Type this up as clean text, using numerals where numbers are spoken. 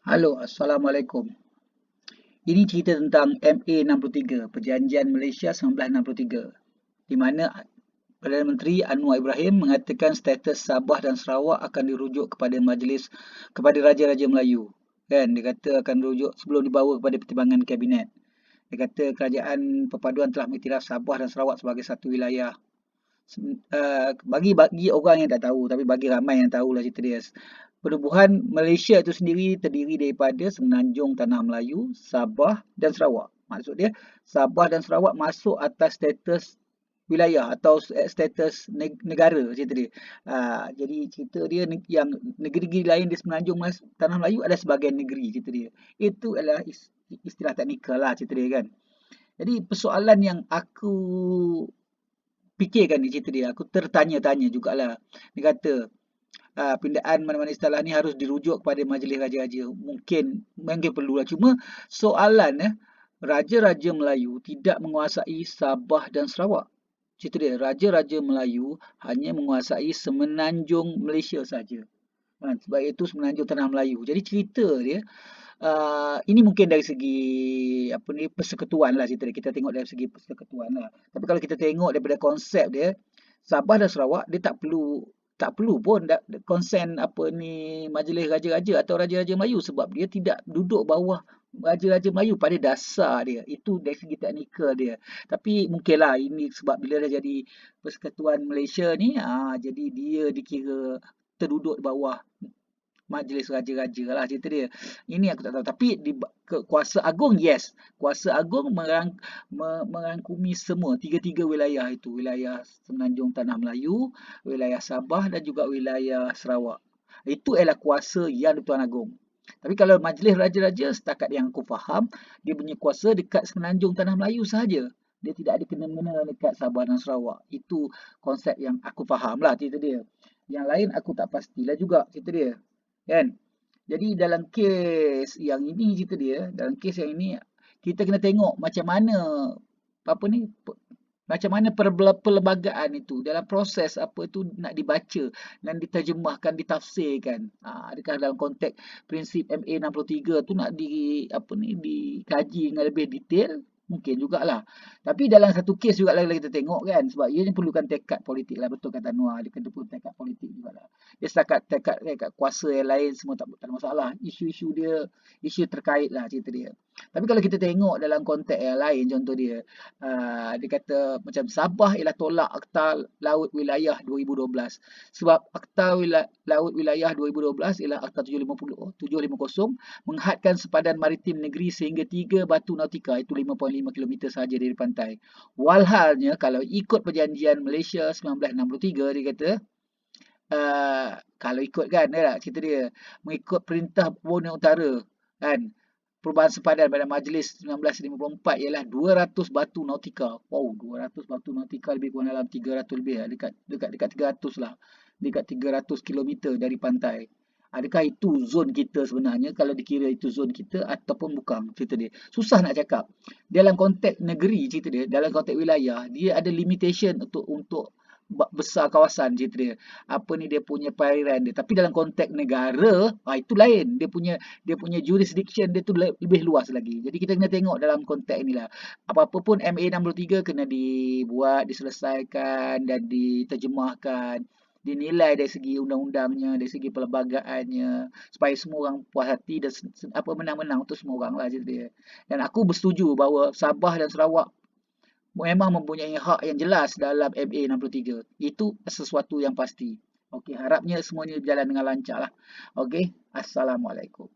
Halo, Assalamualaikum. Ini cerita tentang MA 63, Perjanjian Malaysia 1963, di mana Perdana Menteri Anwar Ibrahim mengatakan status Sabah dan Sarawak akan dirujuk kepada Raja-Raja Melayu. Kan, dia kata akan dirujuk sebelum dibawa kepada pertimbangan Kabinet. Dia kata kerajaan perpaduan telah mengiktiraf Sabah dan Sarawak sebagai satu wilayah. Bagi orang yang tak tahu, tapi bagi ramai yang tahulah cerita dia. Penubuhan Malaysia itu sendiri terdiri daripada Semenanjung Tanah Melayu, Sabah dan Sarawak. Maksud dia, Sabah dan Sarawak masuk atas status wilayah atau status negara cerita dia. Jadi cerita dia yang negeri-negeri lain di Semenanjung Tanah Melayu ada sebagai negeri cerita dia. Itu adalah istilah teknikal lah cerita dia kan. Jadi persoalan yang aku fikirkan di cerita dia, aku tertanya-tanya jugalah. Dia kata, pindaan mana-mana istilah ni harus dirujuk kepada Majlis Raja-Raja. Mungkin perlulah. Cuma soalan Raja-Raja Melayu tidak menguasai Sabah dan Sarawak. Cerita dia, Raja-Raja Melayu hanya menguasai semenanjung Malaysia saja. Sebab itu semenanjung Tanah Melayu. Jadi cerita dia, ini mungkin dari segi apa ni persekutuan lah cerita dia. Kita tengok dari segi persekutuan lah. Tapi kalau kita tengok daripada konsep dia, Sabah dan Sarawak dia tak perlu pun konsen apa ni Majlis Raja-Raja atau Raja-Raja Melayu sebab dia tidak duduk bawah Raja-Raja Melayu pada dasar dia. Itu dari segi teknikal dia. Tapi mungkinlah ini sebab bila dah jadi Persekutuan Malaysia ni, jadi dia dikira terduduk di bawah Majlis Raja-Raja lah cerita dia. Ini aku tak tahu. Tapi Kuasa Agung, yes. Kuasa Agung merangkumi semua tiga-tiga wilayah itu. Wilayah Semenanjung Tanah Melayu, wilayah Sabah dan juga wilayah Sarawak. Itu adalah kuasa yang di-Tuan Agong. Tapi kalau Majlis Raja-Raja, setakat yang aku faham, dia punya kuasa dekat Semenanjung Tanah Melayu sahaja. Dia tidak ada kena-mengena dekat Sabah dan Sarawak. Itu konsep yang aku faham lah cerita dia. Yang lain aku tak pastilah juga cerita dia. Kan? Jadi dalam kes yang ini cerita dia, dalam kes yang ini kita kena tengok macam mana apa ni macam mana perlembagaan itu dalam proses apa itu nak dibaca dan diterjemahkan, ditafsirkan. Adakah dalam konteks prinsip MA 63 tu nak apa ni dikaji dengan lebih detail? Mungkin jugalah. Tapi dalam satu kes juga lagi kita tengok kan sebab ianya perlukan tekad politik lah betul kata Anwar dia kena perlu tekad politik jugalah. Dia setakat tekad kuasa yang lain semua tak ada masalah. Isu-isu dia, isu terkait lah cerita dia. Tapi kalau kita tengok dalam konteks yang lain, contoh dia, dia kata macam Sabah ialah tolak Akta Laut Wilayah 2012. Sebab Akta Laut Wilayah 2012 ialah Akta 750 menghadkan sepadan maritim negeri sehingga 3 batu nautika, itu 5.5 kilometer sahaja dari pantai. Walhalnya kalau ikut perjanjian Malaysia 1963, dia kata, kalau ikut kan dia tak cerita dia mengikut perintah Borneo Utara kan perubahan sepadan pada Majlis 1954 ialah 200 batu nautika. Wow, 200 batu nautika lebih kurang dalam 300 lebih lah. Dekat 300 lah. Dekat 300 kilometer dari pantai. Adakah itu zon kita sebenarnya kalau dikira itu zon kita ataupun bukan cerita dia. Susah nak cakap. Dalam konteks negeri cerita dia, dalam konteks wilayah, dia ada limitation untuk besar kawasan cerita dia. Apa ni dia punya perairan dia. Tapi dalam konteks negara, itu lain. Dia punya jurisdiction dia tu lebih luas lagi. Jadi kita kena tengok dalam konteks inilah. Apa-apa pun MA 63 kena dibuat, diselesaikan dan diterjemahkan. Dinilai dari segi undang-undangnya, dari segi perlembagaannya, supaya semua orang puas hati dan apa menang-menang untuk semua orang lah cerita dia. Dan aku bersetuju bahawa Sabah dan Sarawak memang mempunyai hak yang jelas dalam MA 63. Itu sesuatu yang pasti. Okey, harapnya semuanya berjalan dengan lancar lah. Okey, Assalamualaikum.